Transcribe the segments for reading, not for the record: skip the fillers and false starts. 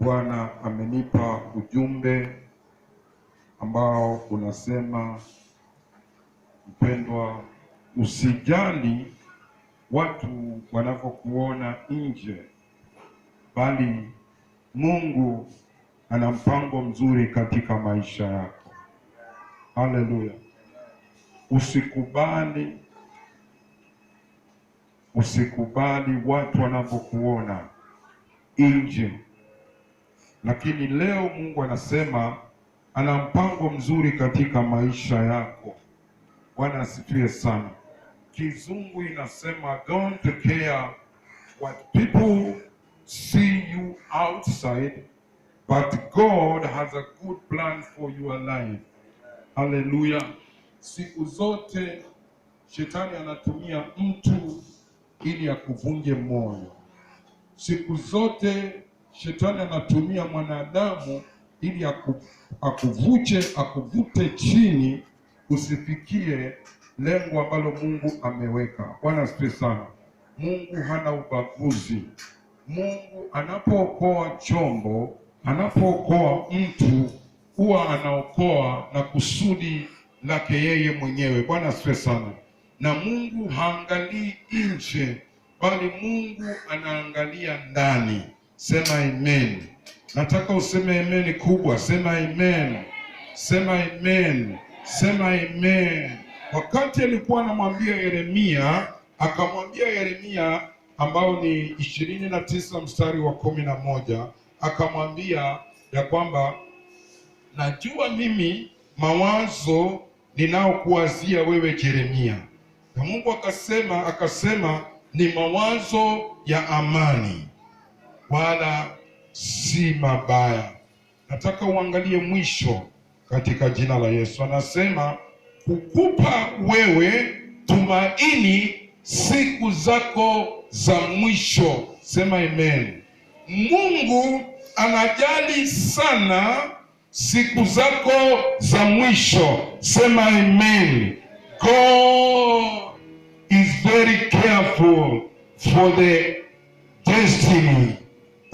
Bwana amenipa ujumbe ambao unasema, mpendwa, usijali watu wanavyokuona nje, bali Mungu ana mpango mzuri katika maisha yako. Haleluya. Usikubali watu wanavyokuona nje, lakini leo Mungu anasema ana mpango mzuri katika maisha yako. Bwana asifiwe sana. Kizungu inasema don't care what people see you outside, but God has a good plan for your life. Haleluya. Siku zote shetani anatumia mtu ili akuvunje moyo. Siku zote shetani anatumia mwanadamu ili akuvute chini, usifikie lengo ambalo Mungu ameweka. Bwana asifiwe sana. Mungu hana ubaguzi. Mungu anapookoa chombo, anapookoa mtu, huwa anaokoa na kusudi lake yeye mwenyewe. Bwana asifiwe sana. Na Mungu haangalii nje, bali Mungu anaangalia ndani. Sema amen. Nataka useme amen kubwa. Sema amen. Sema amen. Sema amen. Wakati alikuwa anamwambia Yeremia, akamwambia Yeremia ambao ni 29 mstari wa 11, akamwambia ya kwamba najua mimi mawazo ninaokuwazia wewe Yeremia. Na Mungu akasema ni mawazo ya amani wala si mabaya. Nataka uangalie mwisho katika jina la Yesu. Anasema kukupa wewe tumaini siku zako za mwisho. Sema amen. Mungu anajali sana siku zako za mwisho. Sema amen. God is very careful for the destiny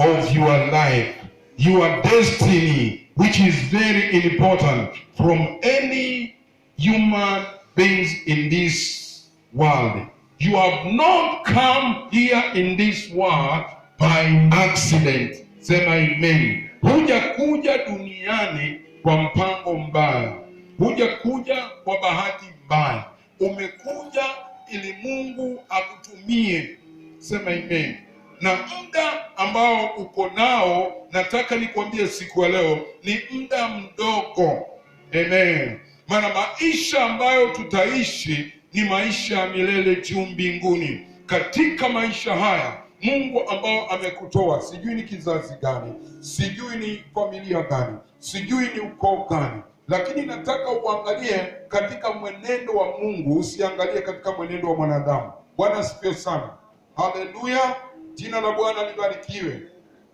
of your life. Your destiny, which is very important from any human beings in this world. You have not come here in this world by accident. Sema amen. Hujakuja duniani kwa mpango mbaya. Hujakuja kwa bahati mbaya. Umekuja ili Mungu akutumie. Sema amen. Na muda ambao uko nao, nataka nikwambie siku ya leo, ni muda mdogo. Amen. Maana maisha ambayo tutaishi ni maisha ya milele juu mbinguni. Katika maisha haya Mungu ambao amekutoa, sijui ni kizazi gani, sijui ni familia gani, sijui ni ukoo gani, lakini nataka uangalie katika mwenendo wa Mungu, usiangalie katika mwenendo wa mwanadamu. Bwana asifiwe sana. Haleluya. Jina la Bwana libarikiwe.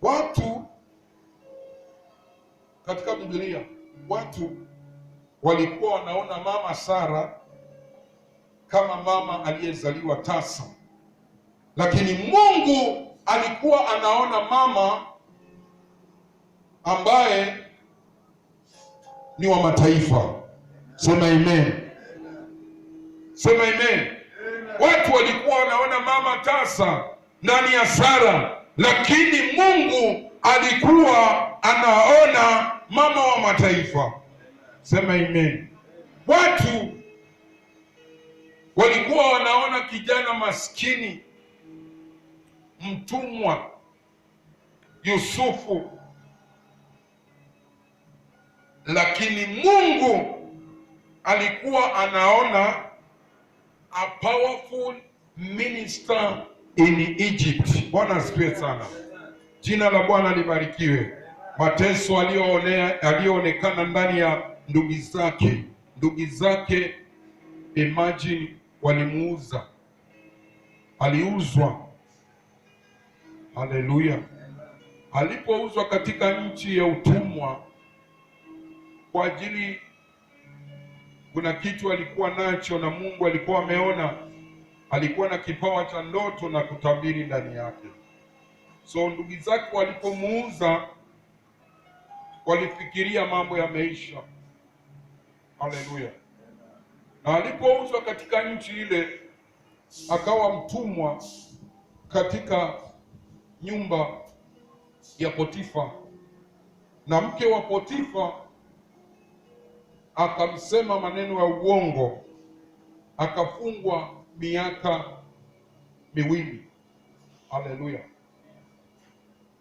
Watu katika Biblia, watu walikuwa wanaona mama Sara kama mama aliyezaliwa tasa, lakini Mungu alikuwa anaona mama ambaye ni wa mataifa. Sema amen. Sema amen. Watu walikuwa wanaona mama tasa ndani ya Sara, lakini Mungu alikuwa anaona mama wa mataifa. Sema amen. Watu walikuwa wanaona kijana maskini, mtumwa Yusufu, lakini Mungu alikuwa anaona a powerful minister in Egypt. Bwana asifiwe sana. Jina la Bwana libarikiwe. Mateso aliyoonekana ndani ya ndugu zake, imagine, walimuuza, aliuzwa. Haleluya. Alipouzwa katika nchi ya utumwa kwa ajili, kuna kitu alikuwa nacho na Mungu alikuwa ameona, alikuwa na kipawa cha ndoto na kutabiri ndani yake. So ndugu zake walipomuuza, walifikiria mambo yameisha. Haleluya! Na alipouzwa katika nchi ile, akawa mtumwa katika nyumba ya Potifa, na mke wa Potifa akamsema maneno ya uongo, akafungwa miaka miwili. Haleluya!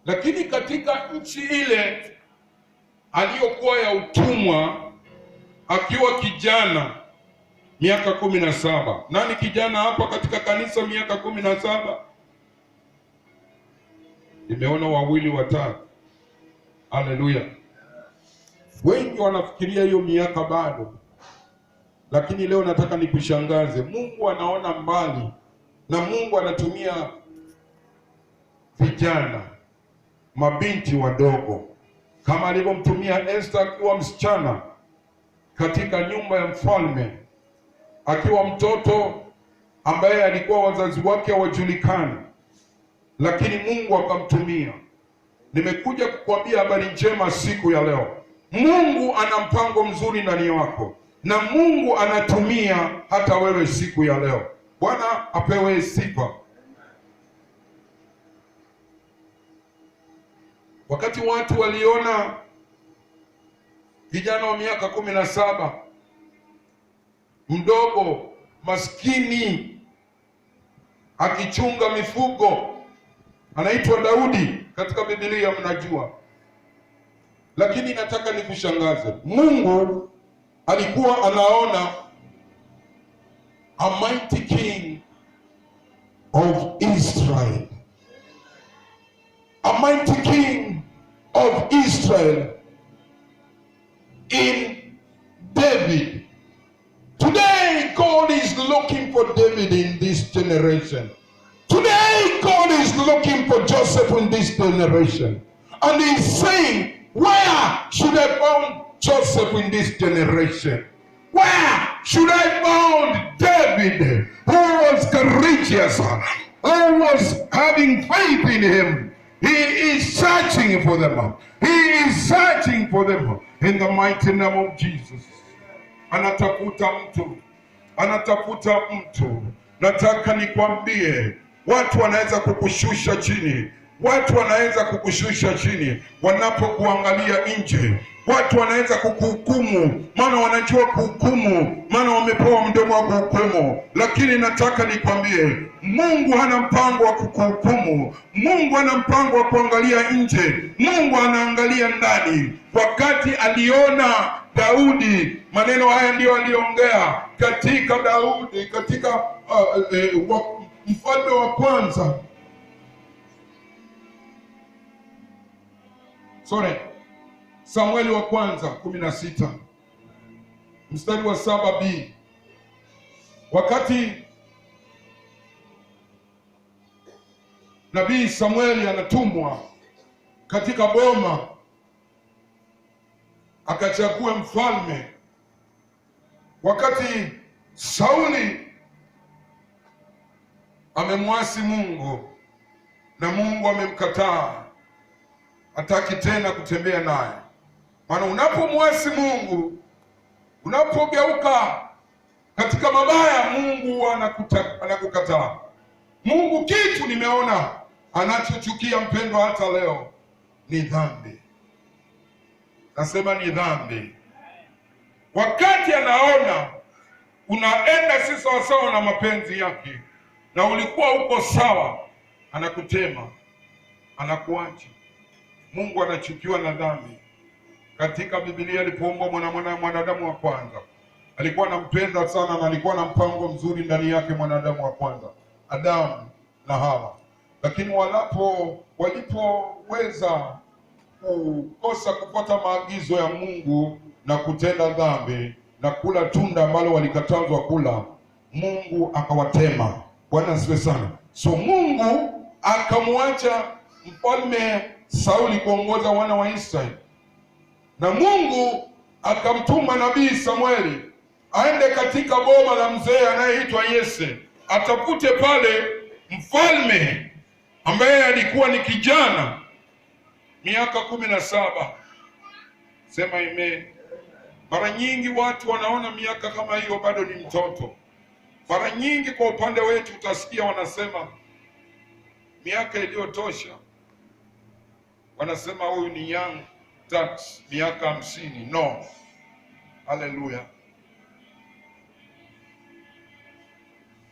Lakini katika nchi ile aliyokuwa ya utumwa, akiwa kijana miaka 17. Nani kijana hapa katika kanisa miaka 17? Nimeona wawili watatu. Haleluya! Wengi wanafikiria hiyo miaka bado, lakini leo nataka nikushangaze. Mungu anaona mbali, na Mungu anatumia vijana, mabinti wadogo, kama alivyomtumia Esther akiwa msichana katika nyumba ya mfalme, akiwa mtoto ambaye alikuwa wazazi wake hawajulikani, lakini Mungu akamtumia. Nimekuja kukuambia habari njema siku ya leo. Mungu ana mpango mzuri ndani yako, na Mungu anatumia hata wewe siku ya leo. Bwana apewe sifa. Wakati watu waliona kijana wa miaka 17 mdogo maskini akichunga mifugo, anaitwa Daudi katika Biblia, mnajua. Lakini nataka nikushangaze, Mungu alikuwa anaona a mighty king of Israel, a mighty king of Israel in David. Today God is looking for David in this generation. Today God is looking for Joseph in this generation. And he's saying, where should I find Joseph in this generation? Where should I find David, who was courageous, who was having faith in him? He is searching for them. He is searching for them in the mighty name of Jesus. Anatafuta mtu, anatafuta mtu. Nataka nikwambie, watu wanaweza kukushusha chini. Watu wanaweza kukushusha chini wanapokuangalia nje. Watu wanaweza kukuhukumu, maana wanajua kuhukumu, maana wamepewa mdomo wa kuhukumu. Lakini nataka nikwambie, Mungu hana mpango wa kukuhukumu. Mungu hana mpango wa kuangalia nje. Mungu anaangalia ndani. Wakati aliona Daudi, maneno haya ndio aliongea katika Daudi, katika Mfalme wa kwanza. Samueli wa kwanza 16 mstari wa 7b. Wakati nabii Samueli anatumwa katika boma akachague mfalme, wakati Sauli amemwasi Mungu na Mungu amemkataa, hataki tena kutembea naye. Maana unapomwasi Mungu, unapogeuka katika mabaya, Mungu anakukataa. Mungu, kitu nimeona anachochukia mpendwa hata leo ni dhambi. Nasema ni dhambi. Wakati anaona unaenda si sawasawa na mapenzi yake, na ulikuwa uko sawa, anakutema, anakuacha. Mungu anachukiwa na dhambi. Katika Biblia alipoumbwa mwanadamu wa kwanza, alikuwa anampenda sana na alikuwa na mpango mzuri ndani yake mwanadamu wa kwanza, Adamu na Hawa. Lakini walipoweza kukosa kufuata maagizo ya Mungu na kutenda dhambi na kula tunda ambalo walikatazwa kula, Mungu akawatema. Bwana asifiwe sana. So Mungu akamwacha mfalme Sauli kuongoza wana wa Israeli, na Mungu akamtuma nabii Samueli aende katika boma la mzee anayeitwa Yese, atafute pale mfalme ambaye alikuwa ni kijana miaka 17. Sema amen. Mara nyingi watu wanaona miaka kama hiyo bado ni mtoto. Mara nyingi kwa upande wetu utasikia wanasema miaka iliyotosha, wanasema huyu ni young tax, miaka 50. No, haleluya.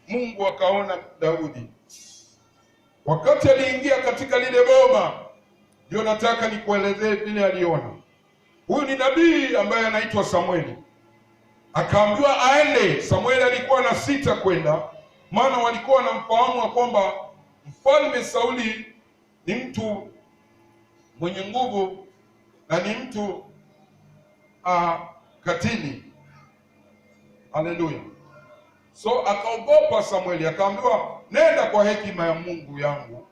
Mungu akaona Daudi wakati aliingia katika lile boma. Ndio nataka nikuelezee vile aliona. Huyu ni nabii ambaye anaitwa Samueli. Akaambiwa aende. Samueli alikuwa na sita kwenda, maana walikuwa wanamfahamu kwamba mfalme Sauli ni mtu mwenye nguvu na ni mtu katili. Haleluya. So akaogopa Samueli, akaambiwa nenda kwa hekima ya Mungu yangu,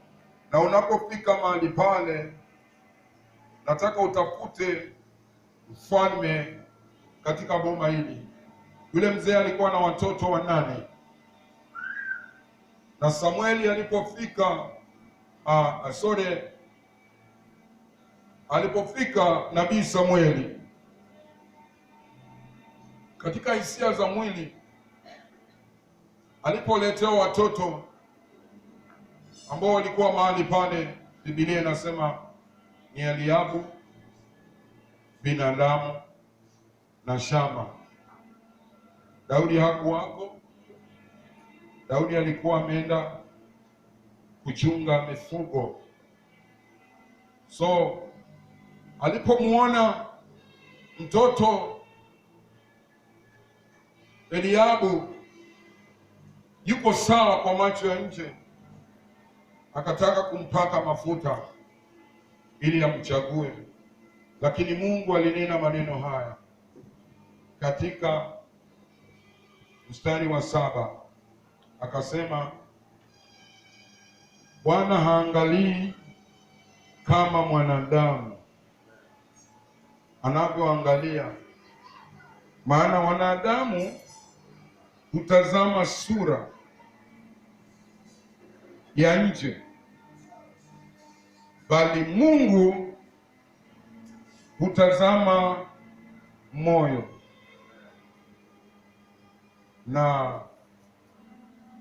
na unapofika mahali pale nataka utafute mfalme katika boma hili. Yule mzee alikuwa na watoto 8. Na Samueli alipofika alipofika nabii Samueli, katika hisia za mwili, alipoletewa watoto ambao walikuwa mahali pale, Biblia inasema ni Eliabu, binadamu na Shama. Daudi hakuwako. Daudi alikuwa ameenda kuchunga mifugo. So alipomuona mtoto Eliabu yuko sawa kwa macho ya nje, akataka kumpaka mafuta ili amchague. Lakini Mungu alinena maneno haya katika mstari wa 7, akasema, Bwana haangalii kama mwanadamu anavyoangalia, maana wanadamu hutazama sura ya nje, bali Mungu hutazama moyo. Na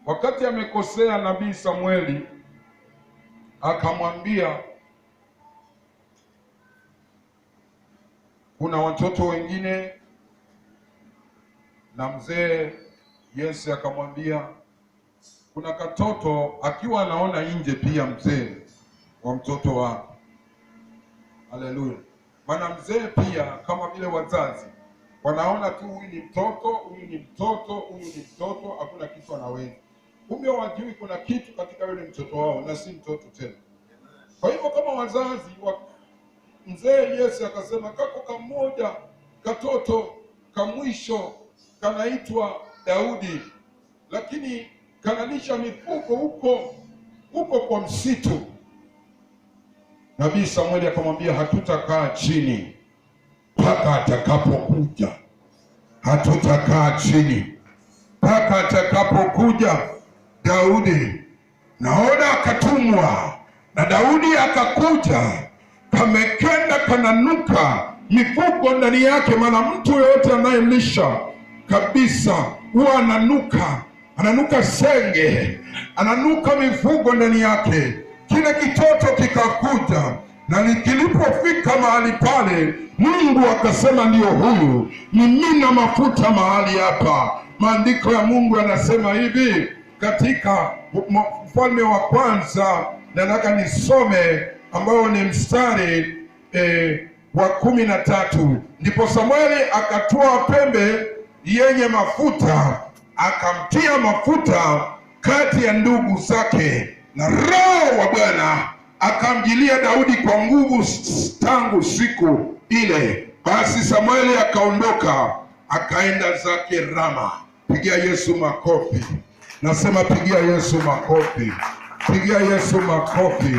wakati amekosea nabii Samueli, akamwambia kuna watoto wengine, na mzee Yese akamwambia kuna katoto, akiwa anaona nje pia mzee wa mtoto wake. Haleluya. Maana mzee pia kama vile wazazi wanaona tu huyu ni mtoto, huyu ni mtoto, huyu ni mtoto, hakuna kitu anaweza. Kumbe wajui kuna kitu katika yule mtoto wao na si mtoto tena. Kwa hivyo kama wazazi mzee Yesu akasema kako kamoja katoto kamwisho kanaitwa Daudi, lakini kanalisha mifugo huko kwa msitu. Nabii Samueli akamwambia hatutakaa chini mpaka atakapokuja. Hatutakaa chini mpaka atakapokuja Daudi. Naona akatumwa na Daudi akakuja, kamekenda kananuka mifugo ndani yake. Maana mtu yoyote anayelisha kabisa huwa ananuka senge, ananuka mifugo ndani yake. Kile kitoto kikakuja, na kilipofika mahali pale, Mungu akasema ndio huyu, mimina mafuta mahali hapa. Maandiko ya Mungu yanasema hivi katika Mfalme wa Kwanza, nataka nisome ambao ni mstari wa 13. Ndipo Samueli akatoa pembe yenye mafuta, akamtia mafuta kati ya ndugu zake, na Roho wa Bwana akamjilia Daudi kwa nguvu tangu siku ile. Basi Samueli akaondoka akaenda zake Rama. Pigia Yesu makofi. Nasema pigia Yesu makofi. Pigia Yesu makofi.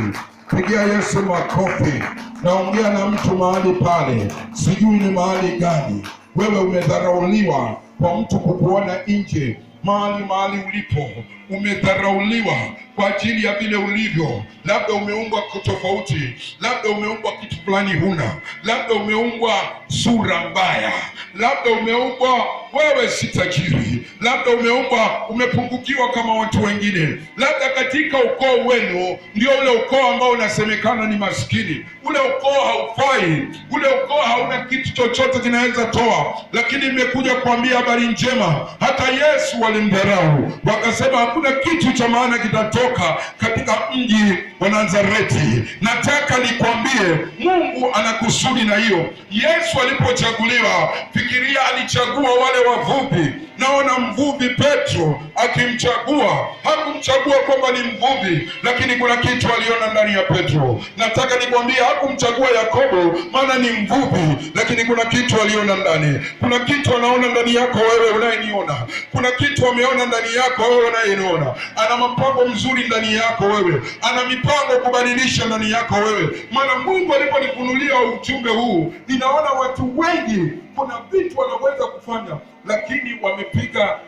Pigia Yesu makofi. Naongea na mtu mahali pale, sijui ni mahali gani. Wewe umedharauliwa kwa mtu kukuona nje. Mahali ulipo umedharauliwa kwa ajili ya vile ulivyo. Labda umeumbwa tofauti, labda umeumbwa kitu fulani huna, labda umeumbwa sura mbaya, labda umeumbwa wewe si tajiri, labda umeumbwa umepungukiwa kama watu wengine, labda katika ukoo wenu ndio ule ukoo ambao unasemekana ni maskini, ule ukoo haufai, ule ukoo hauna kitu chochote kinaweza toa. Lakini nimekuja kuambia habari njema. Hata Yesu walimdharau, wakasema hakuna kitu cha maana kitatoka katika mji wa Nazareti. Nataka nikwambie Mungu ana kusudi na hiyo. Yesu alipochaguliwa, fikiria alichagua wale wavuvi. Naona mvuvi Petro akimchagua, hakumchagua kwamba ni mvuvi, lakini kuna kitu aliona ndani ya Petro. Nataka nikwambie hakumchagua Yakobo maana ni mvuvi, lakini kuna kitu aliona ndani. Kuna kitu anaona ndani yako wewe unayeniona. Kuna kitu ameona ndani yako wewe unayeniona. Ana mpango mzuri ndani yako wewe. Ana mipango kubadilisha ndani yako wewe. Maana Mungu aliponifunulia ujumbe huu, ninaona watu wengi kuna vitu wanaweza kufanya, lakini wamepiga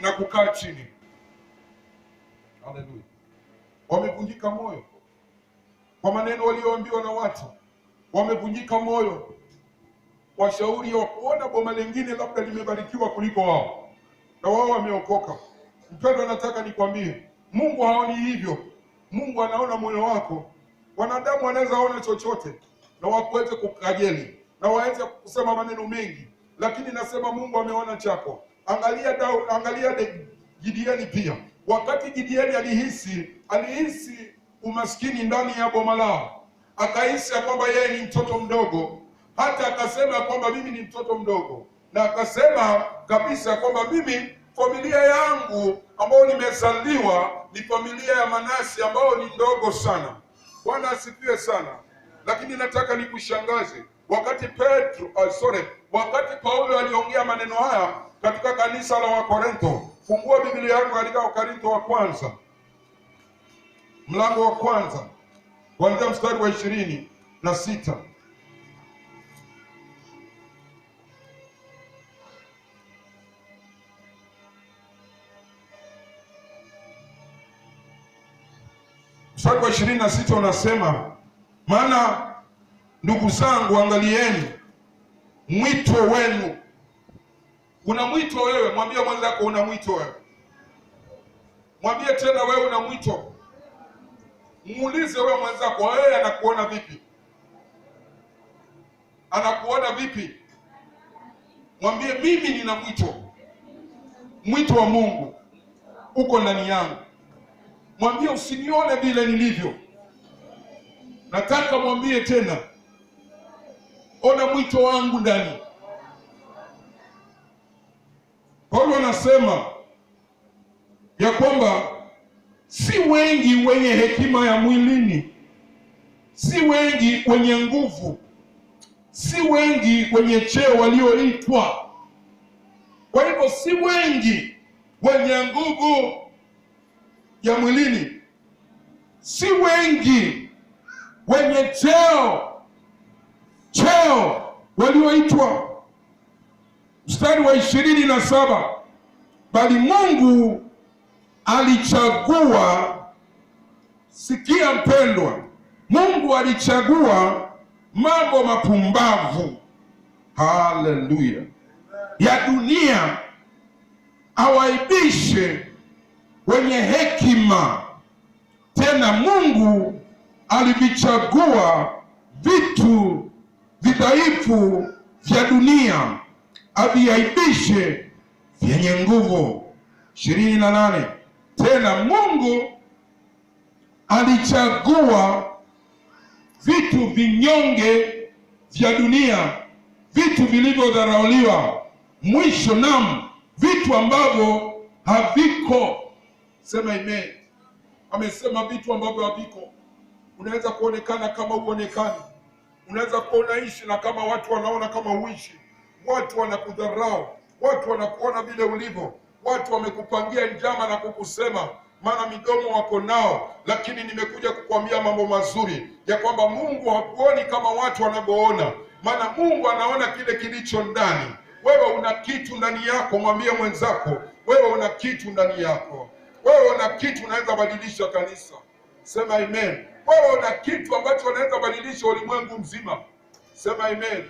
na kukaa chini. Haleluya. Wamevunjika moyo kwa maneno walioambiwa na watu. Wamevunjika moyo washauri wa kuona boma lingine labda limebarikiwa kuliko wao, na wao wameokoka. Mpendwa, nataka nikwambie Mungu haoni hivyo. Mungu anaona moyo wako. Wanadamu wanaweza ona chochote na waweze kukajeli na waweze kusema maneno mengi, lakini nasema Mungu ameona chako. Angalia Gideoni pia. Wakati Gideoni alihisi umaskini ndani ya boma lao, akahisi kwamba yeye ni mtoto mdogo, hata akasema kwamba mimi ni mtoto mdogo, na akasema kabisa kwamba mimi familia yangu ambayo nimezaliwa ni familia ya Manase ambayo ni ndogo sana. Bwana asifiwe sana. Lakini nataka nikushangaze, wakati wakati Paulo aliongea maneno haya katika kanisa la Wakorintho, fungua Biblia yako katika Wakorintho wa kwanza, mlango wa kwanza, kuanzia mstari wa 26. Mstari wa 26 unasema, maana ndugu zangu, angalieni mwito wenu. Una mwito wewe. Mwambie mwenzako una mwito wewe. Mwambie tena wewe una mwito. Muulize wewe mwenzako, wewe anakuona vipi? Anakuona vipi? Mwambie mimi nina mwito. Mwito wa Mungu uko ndani yangu. Mwambie usinione vile nilivyo. Nataka mwambie tena, ona mwito wangu ndani. Paulo anasema ya kwamba si wengi wenye hekima ya mwilini, si wengi wenye nguvu, si wengi wenye cheo walioitwa. Kwa hivyo si wengi wenye nguvu ya mwilini, si wengi wenye cheo walioitwa. Mstari wa 27, bali Mungu alichagua. Sikia mpendwa, Mungu alichagua mambo mapumbavu, haleluya, ya dunia awaibishe wenye hekima. Tena Mungu alivichagua vitu vidhaifu vya dunia aviaibishe vyenye nguvu. 28, tena Mungu alichagua vitu vinyonge vya dunia, vitu vilivyodharauliwa, mwisho naam, vitu ambavyo haviko. Sema amen. Amesema vitu ambavyo haviko. Unaweza kuonekana kama uonekani, unaweza kuonaishi na kama watu wanaona kama uishi. Watu wanakudharau, watu wanakuona vile ulivyo, watu wamekupangia njama na kukusema, maana midomo wako nao. Lakini nimekuja kukwambia mambo mazuri ya kwamba Mungu hakuoni kama watu wanavyoona, maana Mungu anaona kile kilicho ndani. Wewe una kitu ndani yako. Mwambie mwenzako, wewe una kitu ndani yako. Wewe una kitu unaweza badilisha kanisa. Sema amen. Wewe una kitu ambacho unaweza badilisha ulimwengu mzima. Sema amen.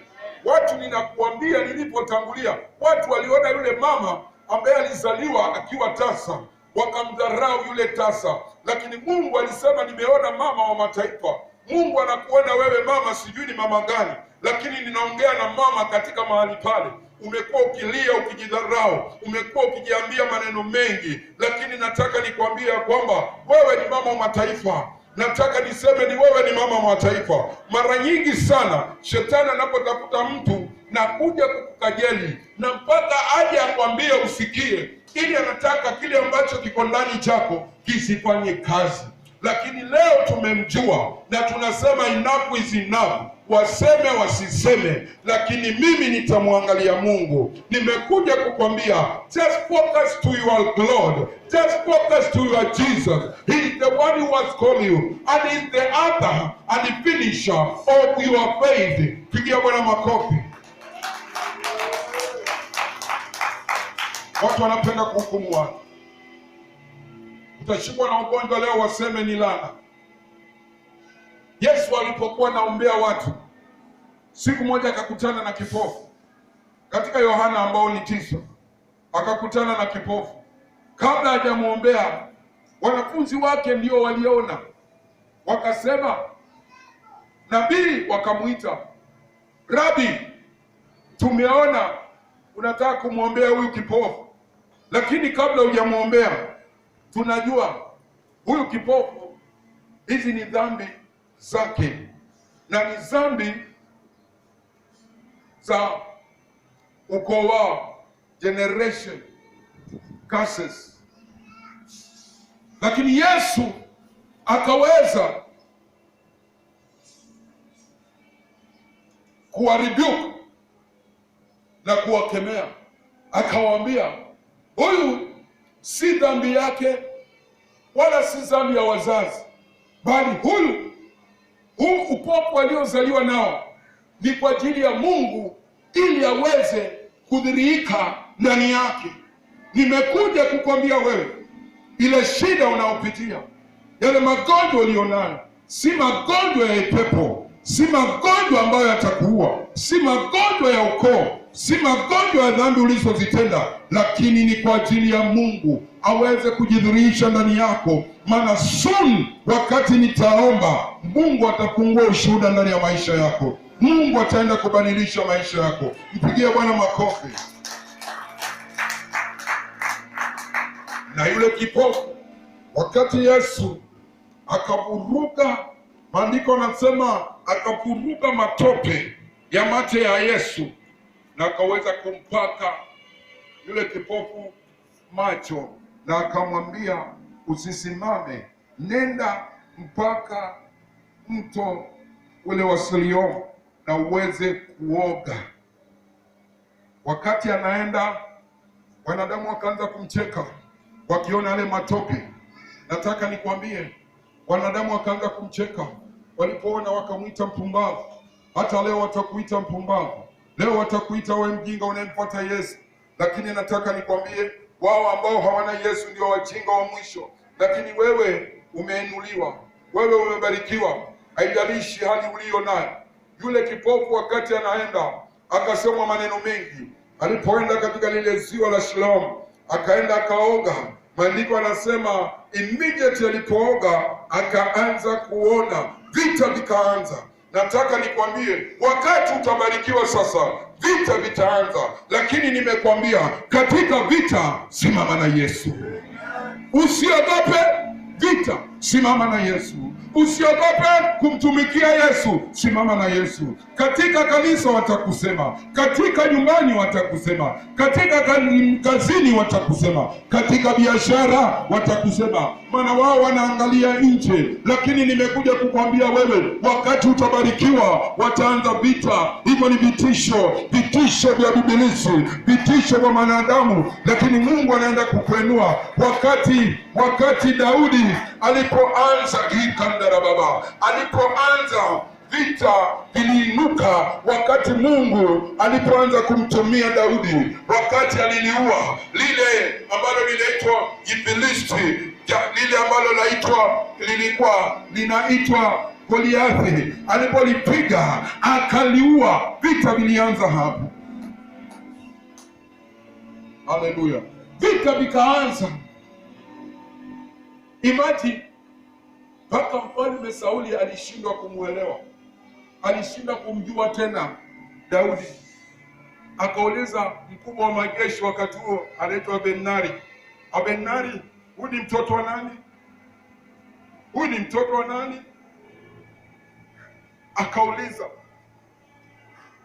Watu ninakuambia, nilipotangulia, watu waliona yule mama ambaye alizaliwa akiwa tasa, wakamdharau yule tasa, lakini Mungu alisema nimeona mama wa mataifa. Mungu anakuona wewe mama, sijui ni mama gani, lakini ninaongea na mama katika mahali pale. Umekuwa ukilia, ukijidharau, umekuwa ukijiambia maneno mengi, lakini nataka nikwambie kwamba wewe ni mama wa mataifa. Nataka niseme ni wewe ni mama wa mataifa. Mara nyingi sana shetani anapotafuta mtu na kuja kukukajeli na mpaka aje akwambie usikie, ili anataka kile ambacho kiko ndani chako kisifanye kazi. Lakini leo tumemjua na tunasema enough is enough. Waseme wasiseme, lakini mimi nitamwangalia Mungu. Nimekuja kukwambia, just focus to your Lord, just focus to your Jesus. He is the one who has called you, and he is the author and the finisher of your faith. Pigia Bwana makofi. Watu wanapenda kuhukumu watu. Utashikwa na ugonjwa leo, waseme ni laana. Yesu alipokuwa naombea watu, siku moja akakutana na kipofu. Katika Yohana ambao ni 9, akakutana na kipofu. Kabla hajamuombea, wanafunzi wake ndio waliona. Wakasema, nabii, wakamuita, Rabi, tumeona unataka kumwombea huyu kipofu. Lakini kabla hujamuombea, tunajua huyu kipofu hizi ni dhambi zake, na ni dhambi za ukoo wao, generation curses. Lakini Yesu akaweza kuwarebuke na kuwakemea, akawaambia huyu si dhambi yake wala si dhambi ya wazazi, bali huu upofu aliozaliwa nao ni kwa ajili ya Mungu, ili aweze kudhihirika ndani yake. Nimekuja kukwambia wewe, ile shida unaopitia, yale magonjwa ulionayo, si magonjwa ya pepo, si magonjwa ambayo yatakuua, si magonjwa ya ukoo, si magonjwa ya dhambi ulizozitenda, lakini ni kwa ajili ya Mungu aweze kujidhihirisha ndani yako. Maana soon, wakati nitaomba, Mungu atafungua ushuhuda ndani ya maisha yako. Mungu ataenda kubadilisha maisha yako. Mpigie Bwana makofi. Na yule kipofu, wakati Yesu akavuruga, maandiko yanasema akavuruga matope ya mate ya Yesu na akaweza kumpaka yule kipofu macho, na akamwambia, usisimame, nenda mpaka mto ule wa Siloamu na uweze kuoga. Wakati anaenda, wanadamu wakaanza kumcheka wakiona yale matope. Nataka nikwambie, wanadamu wakaanza kumcheka walipoona, wakamwita mpumbavu. Hata leo watakuita mpumbavu, leo watakuita wewe mjinga unayemfuata Yesu. Lakini nataka nikwambie, wao ambao hawana Yesu ndio wajinga wa mwisho. Lakini wewe umeinuliwa, wewe umebarikiwa, haijalishi hali ulio nayo. Yule kipofu wakati anaenda, akasema maneno mengi. Alipoenda katika lile ziwa la Siloamu, akaenda akaoga. Maandiko anasema immediately alipooga akaanza kuona, vita vikaanza. Nataka nikwambie, wakati utabarikiwa sasa, vita vitaanza. Lakini nimekwambia, katika vita simama na Yesu. Usiogope vita, simama na Yesu. Usiogope kumtumikia Yesu, simama na Yesu. Katika kanisa watakusema, katika nyumbani watakusema, katika kazini watakusema, katika biashara watakusema, maana wao wanaangalia nje. Lakini nimekuja kukwambia wewe, wakati utabarikiwa wataanza vita. Hivyo ni vitisho vya ibilisi, vitisho vya wanadamu, lakini Mungu anaenda kukuinua. Wakati Daudi alipoanza alipoanza vita viliinuka wakati Mungu alipoanza kumtumia Daudi. Wakati aliliua lile ambalo linaitwa Ifilisti, lile ambalo lilikuwa linaitwa Goliathi alipolipiga akaliua, vita vilianza hapo. Haleluya, vita vikaanza. Imagine, mpaka mfalme Sauli alishindwa kumuelewa, alishindwa kumjua tena Daudi. Akauliza mkubwa wa majeshi wakati huo, anaitwa Abneri, Abneri, huyu ni mtoto wa nani? Huyu ni mtoto wa nani? Akauliza.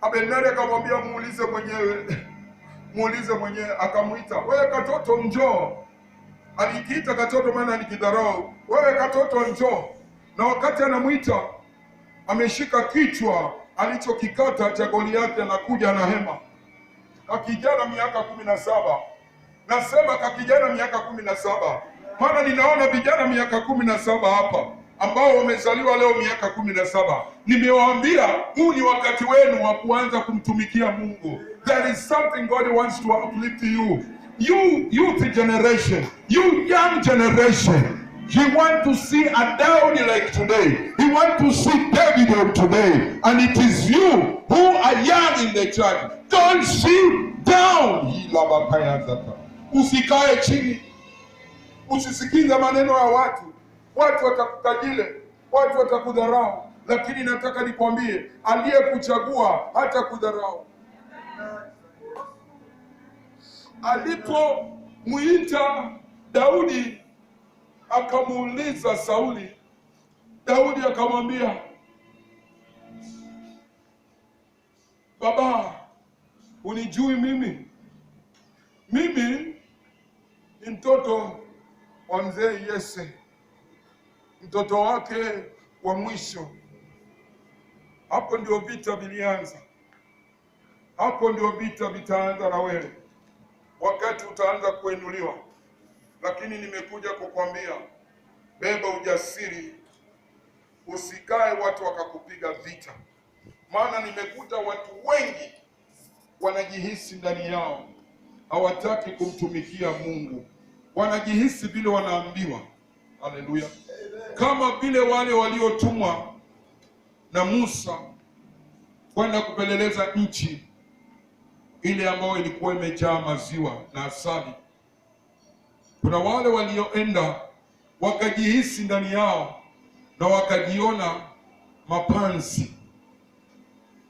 Abneri akamwambia muulize mwenyewe. Akamwita, wewe katoto njoo. Alikiita katoto maana nikidharau, wewe katoto njoo. Na wakati anamwita, ameshika kichwa alichokikata cha Goliathi, anakuja na hema. Kakijana miaka 17. Nasema kakijana miaka 17, maana ninaona vijana miaka 17 hapa ambao wamezaliwa leo miaka 17. Nimewaambia huu ni wakati wenu wa kuanza kumtumikia Mungu. There is something God wants to uplift you. You youth generation, you young generation, He want to see a Daudi like today. He want to see David of today. And it is you who are young in the church. Don't sit down. Usikae chini. Usisikize maneno ya watu. Watu watakutajile, watu watakudharau. Lakini nataka nikwambie, aliyekuchagua hata kudharau. Alipomuita Daudi akamuuliza Sauli, Daudi akamwambia, baba, unijui mimi? Mimi ni mtoto wa mzee Yese, mtoto wake wa mwisho. Hapo ndio vita vilianza. Hapo ndio vita vitaanza na wewe, wakati utaanza kuinuliwa. Lakini nimekuja kukwambia, beba ujasiri, usikae watu wakakupiga vita. Maana nimekuta watu wengi wanajihisi ndani yao hawataki kumtumikia Mungu. Wanajihisi vile wanaambiwa. Haleluya. Kama vile wale waliotumwa na Musa kwenda kupeleleza nchi ile ambayo ilikuwa imejaa maziwa na asali. Kuna wale walioenda wakajihisi ndani yao na wakajiona mapanzi.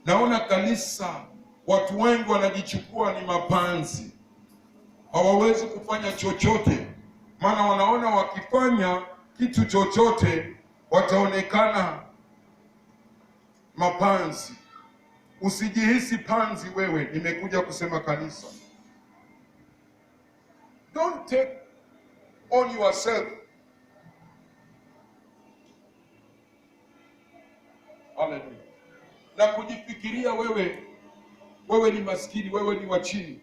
Naona kanisa, watu wengi wanajichukua ni mapanzi. Hawawezi kufanya chochote, maana wanaona wakifanya kitu chochote wataonekana mapanzi. Usijihisi panzi wewe, nimekuja kusema kanisa. Don't take on yourself. Hallelujah. Na kujifikiria wewe ni maskini, wewe ni wa chini.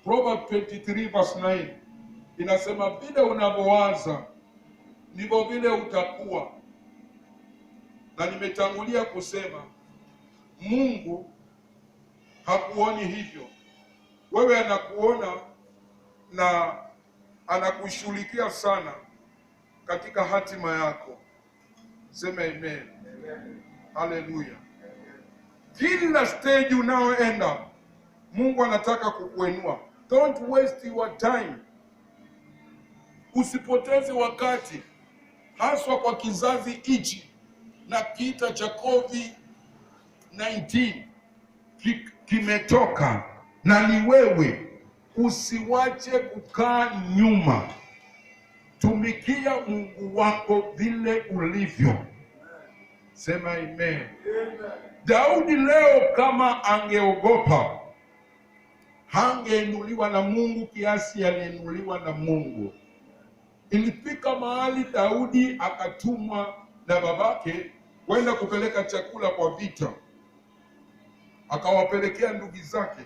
Proverbs 23 verse 9 inasema, vile unavyowaza ndivyo vile utakuwa. Na nimetangulia kusema Mungu hakuoni hivyo. Wewe anakuona na anakushughulikia sana katika hatima yako. Sema amen. Haleluya. Kila stage unaoenda Mungu anataka kukuinua. Don't waste your time. Usipoteze wakati, haswa kwa kizazi hichi na kiita cha COVID-19 kimetoka, na ni wewe. Usiwache kukaa nyuma. Tumikia Mungu wako vile ulivyo. Sema amen. Daudi leo kama angeogopa, hangeinuliwa na Mungu kiasi aliinuliwa na Mungu. Ilifika mahali Daudi akatumwa na babake kwenda kupeleka chakula kwa vita. Akawapelekea ndugu zake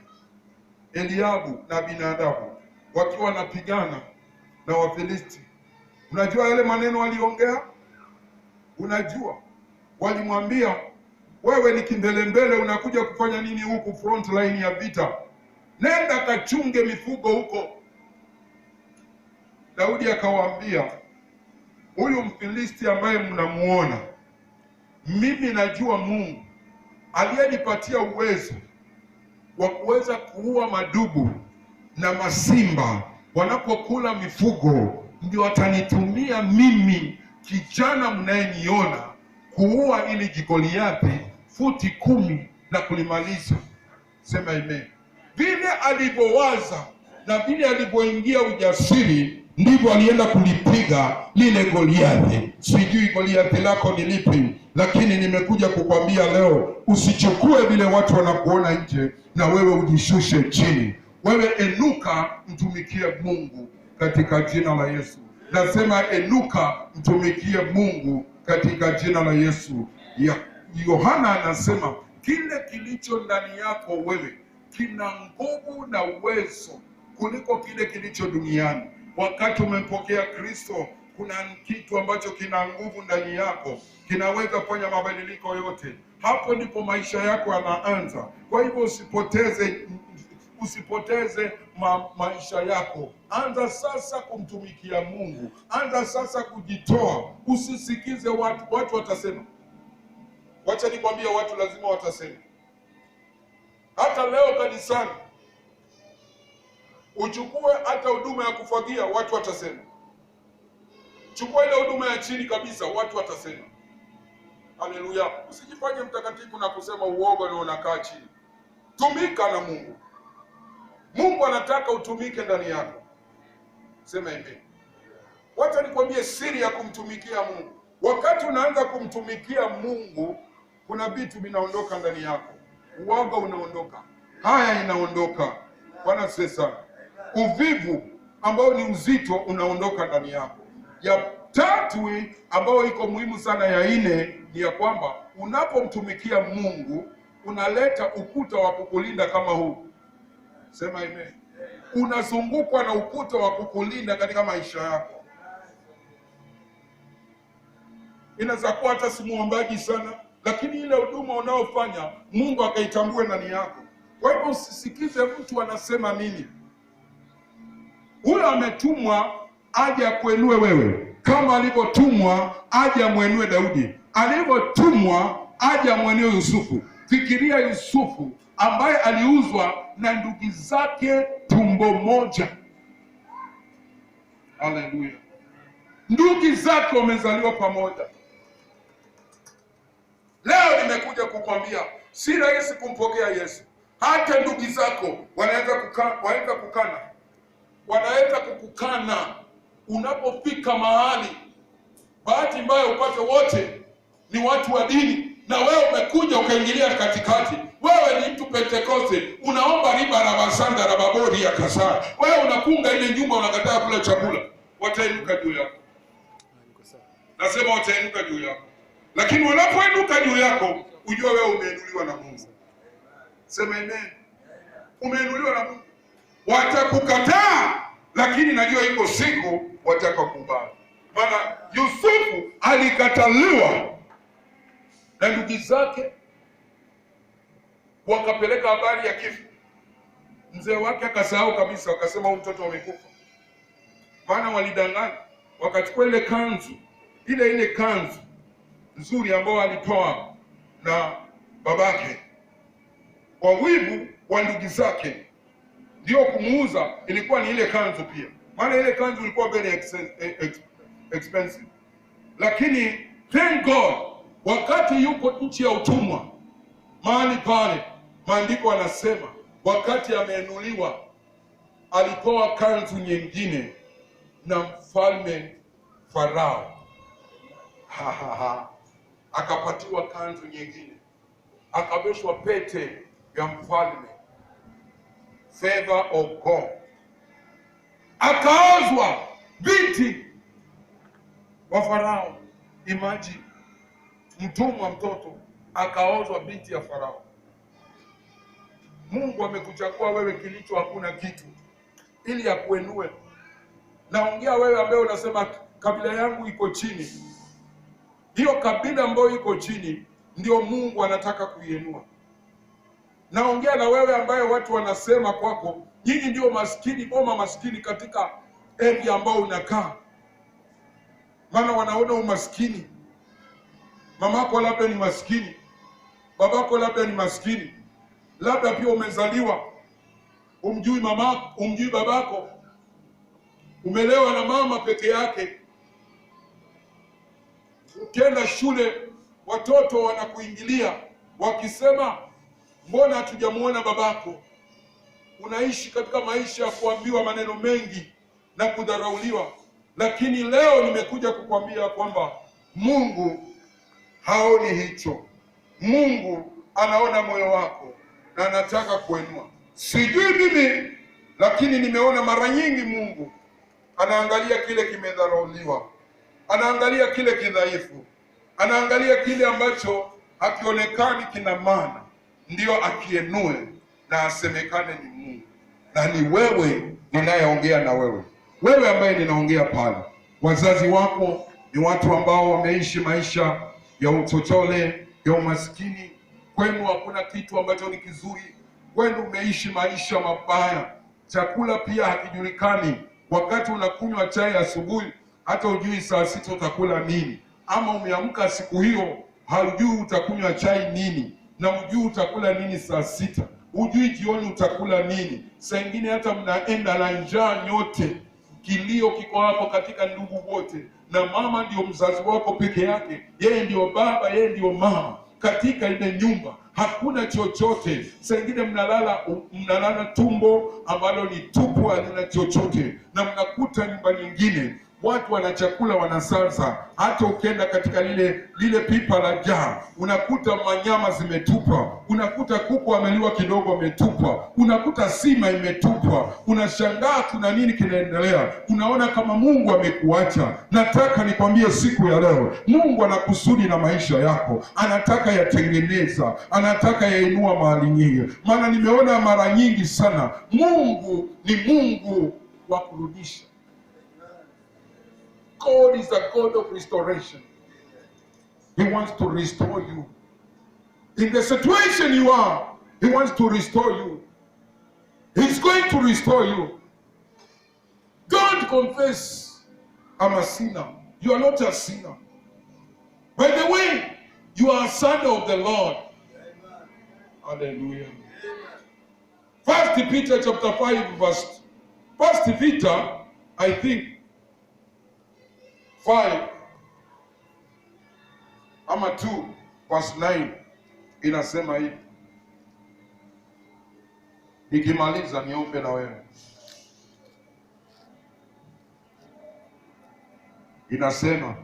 Eliabu na Abinadabu wakiwa wanapigana na Wafilisti. Unajua yale maneno waliongea? Unajua walimwambia, wewe ni kimbelembele, unakuja kufanya nini huku front line ya vita? Nenda kachunge mifugo huko. Daudi akawaambia, huyu Mfilisti ambaye mnamuona mimi najua Mungu aliyenipatia uwezo wa kuweza kuua madubu na masimba wanapokula mifugo, ndio atanitumia mimi kijana mnayeniona kuua ili Goliathi futi 10 na kulimaliza. Sema amen. Vile alivyowaza na vile alivyoingia ujasiri, ndivyo alienda kulipiga lile Goliathi. Sijui Goliathi lako ni lipi, lakini nimekuja kukwambia leo, usichukue vile watu wanakuona nje na wewe ujishushe chini. Wewe enuka, mtumikie Mungu katika jina la Yesu. Nasema enuka, mtumikie Mungu katika jina la Yesu. Yohana anasema kile kilicho ndani yako wewe kina nguvu na uwezo kuliko kile kilicho duniani. Wakati umempokea Kristo, kuna kitu ambacho kina nguvu ndani yako, kinaweza kufanya mabadiliko yote. Hapo ndipo maisha yako yanaanza. Kwa hivyo usipoteze maisha yako. Anza sasa kumtumikia Mungu. Anza sasa kujitoa. Usisikize watu watasema. Wacha nikwambie, watu lazima watasema. Hata leo kanisani uchukue hata huduma ya kufagia, watu watasema. Chukua ile huduma ya chini kabisa, watu watasema. Haleluya. Usijifanye mtakatifu na kusema uoga na unakaa chini. Tumika na Mungu. Mungu anataka utumike ndani yako. Sema amen. Wacha nikwambie siri ya kumtumikia Mungu. Wakati unaanza kumtumikia Mungu, kuna vitu vinaondoka ndani yako. Uoga unaondoka. Haya inaondoka. Bwana sasa. Uvivu ambao ni uzito unaondoka ndani yako. Ya tatu ambayo iko muhimu sana, ya 4, ni ya kwamba unapomtumikia Mungu unaleta ukuta wa kukulinda kama huu. Sema amen. Unazungukwa na ukuta wa kukulinda katika maisha yako. Inaweza kuwa hata si muombaji sana, lakini ile huduma unaofanya Mungu akaitambue ndani yako. Kwa hivyo usisikize mtu anasema nini. Huyo ametumwa aje akuinue wewe, kama alivyotumwa aje amwinue Daudi, alivyotumwa aje amwinue Yusufu. Fikiria Yusufu ambaye aliuzwa na ndugu zake tumbo moja. Haleluya. Ndugu zake wamezaliwa pamoja. Leo nimekuja kukwambia si rahisi kumpokea Yesu. Hata ndugu zako wanaweza kukana. Wanaweza kukukana unapofika mahali. Bahati mbaya upate wote ni watu wa dini, na wewe umekuja ukaingilia katikati. Wewe ni mtu Pentekoste, unaomba riba la basanda la babori ya kasa. Wewe unakunga ile nyumba, unakataa kula chakula. Watainuka juu yako. Nasema watainuka juu yako. Lakini wanapoinuka juu yako, ujue wewe umeinuliwa na Mungu. Sema amen. Umeinuliwa na Mungu. Watakukataa, lakini najua iko siku watakukubali. Maana Yusufu alikataliwa na ndugu zake, wakapeleka habari ya kifo. Mzee wake akasahau kabisa, wakasema huyu mtoto amekufa. Maana walidanganya, wakachukua ile kanzu, ile kanzu nzuri ambayo alipewa na babake. Kwa wivu wa ndugu zake ndio kumuuza, ilikuwa ni ile kanzu pia. Maana ile kanzu ilikuwa very expensive. Lakini thank God, wakati yuko nchi ya utumwa, mahali pale maandiko anasema wakati ameinuliwa, alipewa kanzu nyingine na mfalme Farao. Akapatiwa kanzu nyingine, akaveshwa pete ya mfalme, favor of God. Akaozwa binti wa Farao. Imagine, mtumwa mtoto akaozwa binti ya Farao. Mungu amekuchagua wewe kilicho hakuna kitu, ili akuinue. Naongea wewe ambaye unasema kabila yangu iko chini. Hiyo kabila ambayo iko chini ndio Mungu anataka kuiinua. Naongea na wewe ambaye watu wanasema kwako, nyinyi ndio maskini, boma maskini katika area ambao unakaa. Maana wanaona umaskini. mamako labda ni maskini, babako labda ni maskini, labda pia umezaliwa umjui mamako, umjui babako, umelewa na mama peke yake. Ukienda shule watoto wanakuingilia wakisema, mbona hatujamuona babako? Unaishi katika maisha ya kuambiwa maneno mengi na kudharauliwa. Lakini leo nimekuja kukwambia kwamba Mungu haoni hicho. Mungu anaona moyo wako na anataka kuinua. Sijui mimi, lakini nimeona mara nyingi Mungu anaangalia kile kimedharauliwa, anaangalia kile kidhaifu, anaangalia kile ambacho hakionekani kina maana, ndio akienue na asemekane ni Mungu. Na ni wewe ninayeongea na wewe, wewe ambaye ninaongea pale. Wazazi wako ni watu ambao wameishi maisha ya uchochole, ya umaskini. Kwenu hakuna kitu ambacho ni kizuri, kwenu umeishi maisha mabaya. Chakula pia hakijulikani. Wakati unakunywa chai asubuhi, hata hujui saa 6 utakula nini, ama umeamka siku hiyo haujui utakunywa chai nini, na hujui utakula nini saa 6, hujui jioni utakula nini. Saa ingine hata mnaenda na njaa nyote, kilio kiko hapo katika ndugu wote, na mama ndio mzazi wako peke yake, yeye ndio baba, yeye ndio mama. Katika ile nyumba hakuna chochote. Saa ingine mnalala tumbo ambalo ni tupu, halina chochote, na mnakuta nyumba nyingine watu wana chakula wanasaza. Hata ukienda katika lile pipa la jaa, unakuta manyama zimetupwa, unakuta kuku ameliwa kidogo ametupwa, unakuta sima imetupwa. Unashangaa kuna nini kinaendelea, unaona kama Mungu amekuacha. Nataka nikwambie siku ya leo, Mungu ana kusudi na maisha yako, anataka yatengeneza, anataka yainua mahali nyingi. Maana nimeona mara nyingi sana Mungu ni Mungu wa kurudisha. God is a God of restoration. He wants to restore you. In the situation you are, He wants to restore you. He's going to restore you. Don't confess, I'm a sinner. You are not a sinner. By the way, you are a son of the Lord. Amen. Hallelujah. 1 Peter chapter 5 verse 1 Peter, I think 5 ama 2 verse 9 inasema hivi. Nikimaliza niombe na wewe. Inasema,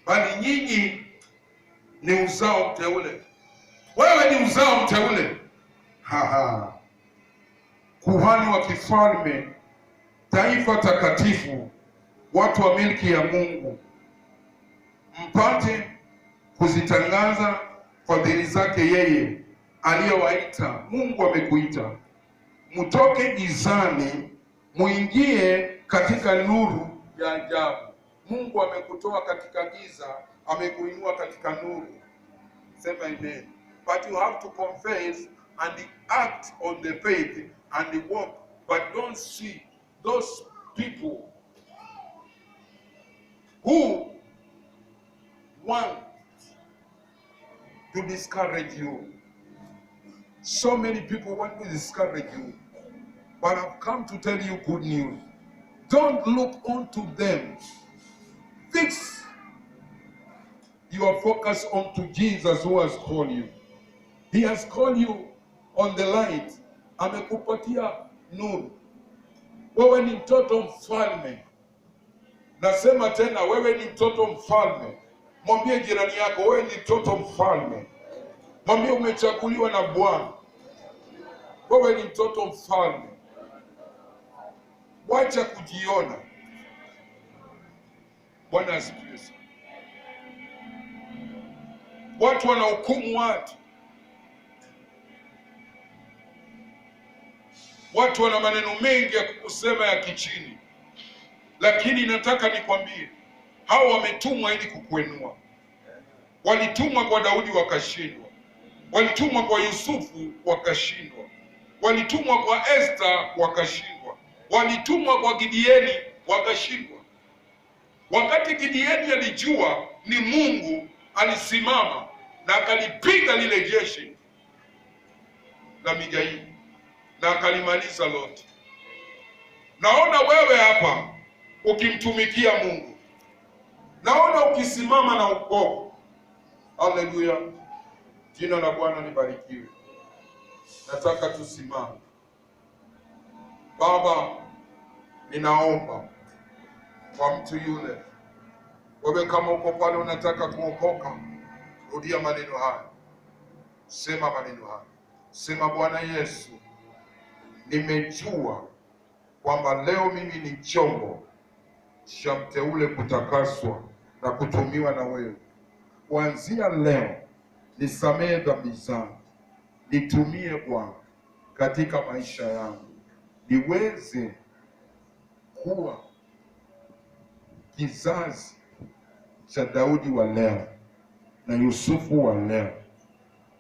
bali nyinyi ni uzao mteule. Wewe ni uzao mteule. Kuhani wa kifalme, taifa takatifu, watu wa milki ya Mungu, mpate kuzitangaza fadhili zake yeye aliyowaita. Mungu amekuita mtoke gizani muingie katika nuru ya ajabu. Mungu amekutoa katika giza, amekuinua katika nuru. Sema amen. But you have to confess and act on the faith and walk, but don't see those people who want to discourage you. So many people want to discourage you, but I've come to tell you good news. Don't look onto them. Fix your focus onto Jesus who has called you. He has called you on the light. Amekupatia nuru. Wewe ni mtoto mfalme. Nasema tena, wewe ni mtoto mfalme. Mwambie jirani yako, wewe ni mtoto mfalme. Mwambie umechaguliwa na Bwana. Wewe ni mtoto mfalme. Wacha kujiona. Bwana asifiwe. Watu wanahukumu watu. Watu wana maneno mengi ya kukusema ya kichini. Lakini nataka nikwambie, hao wametumwa ili kukuinua. Walitumwa kwa Daudi wakashindwa. Walitumwa kwa Yusufu wakashindwa. Walitumwa kwa Esther wakashindwa. Walitumwa kwa Gideoni wakashindwa. Wakati Gideoni alijua ni Mungu, alisimama na akalipiga lile jeshi la Midiani na akalimaliza lote. Naona wewe hapa ukimtumikia Mungu, naona ukisimama na wokovu. Haleluya, jina la Bwana libarikiwe. Nataka tusimame. Baba, ninaomba kwa mtu yule, wewe kama uko pale unataka kuokoka, rudia maneno haya, sema maneno haya, sema: Bwana Yesu, nimejua kwamba leo mimi ni chombo cha mteule kutakaswa na kutumiwa na wewe. Kuanzia leo nisamehe dhambi zangu, nitumie Bwana katika maisha yangu, niweze kuwa kizazi cha Daudi wa leo na Yusufu wa leo.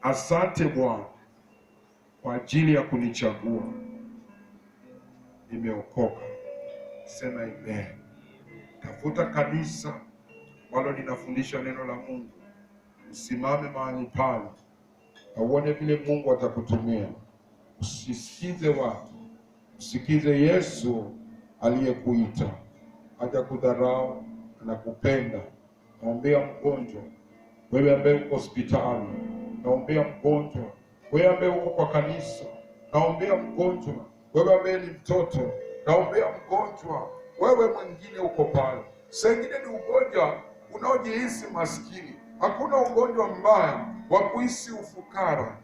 Asante Bwana kwa ajili ya kunichagua, nimeokoka. Sema amen. Tafuta kanisa walo linafundisha neno la Mungu, usimame mahali pale na uone vile Mungu atakutumia. Usisikize watu, usikize Yesu aliyekuita. Hajakudharau, anakupenda. Naombea mgonjwa, wewe ambaye uko hospitali, naombea mgonjwa. Wewe ambaye uko kwa kanisa, naombea mgonjwa. Wewe ambaye ni mtoto, naombea mgonjwa. Wewe mwingine uko pale, sengine ni ugonjwa unaojihisi maskini. Hakuna ugonjwa mbaya wa kuhisi ufukara,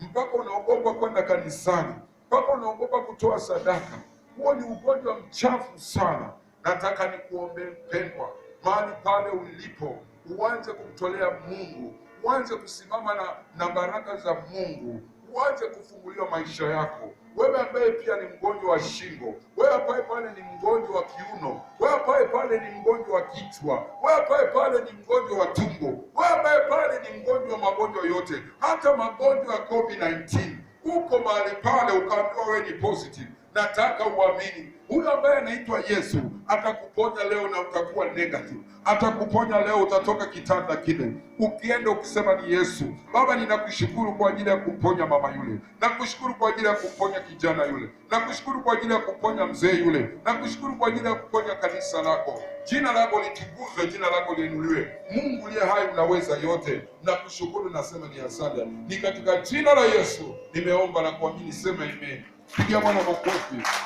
mpaka unaogopa kwenda kanisani, mpaka unaogopa kutoa sadaka. Huo ni ugonjwa mchafu sana. Nataka nikuombe mpendwa, mahali pale ulipo, uanze kumtolea Mungu, uanze kusimama na baraka za Mungu, uanze kufunguliwa maisha yako. Wewe ambaye pia ni mgonjwa wa shingo, wewe ambaye pale ni mgonjwa wa kiuno, wewe ambaye pale ni mgonjwa wa kichwa, wewe ambaye pale ni mgonjwa wa tumbo, wewe ambaye pale ni mgonjwa wa magonjwa yote, hata magonjwa ya COVID-19, uko mahali pale ukaambiwa wewe ni positive. Nataka uamini, huyo ambaye anaitwa Yesu atakuponya leo na utakuwa negative. Atakuponya leo, utatoka kitanda kile ukienda ukisema ni Yesu. Baba, ninakushukuru kwa ajili ya kuponya mama yule, nakushukuru kwa ajili ya kuponya kijana yule, nakushukuru kwa ajili ya kuponya mzee yule, nakushukuru kwa ajili ya kuponya kanisa lako. Jina lako litukuzwe, jina lako liinuliwe. Mungu aliye hai, unaweza yote. Nakushukuru, nasema ni asante. Ni katika jina la Yesu nimeomba na kuamini, sema amen. Pigia Bwana makofi.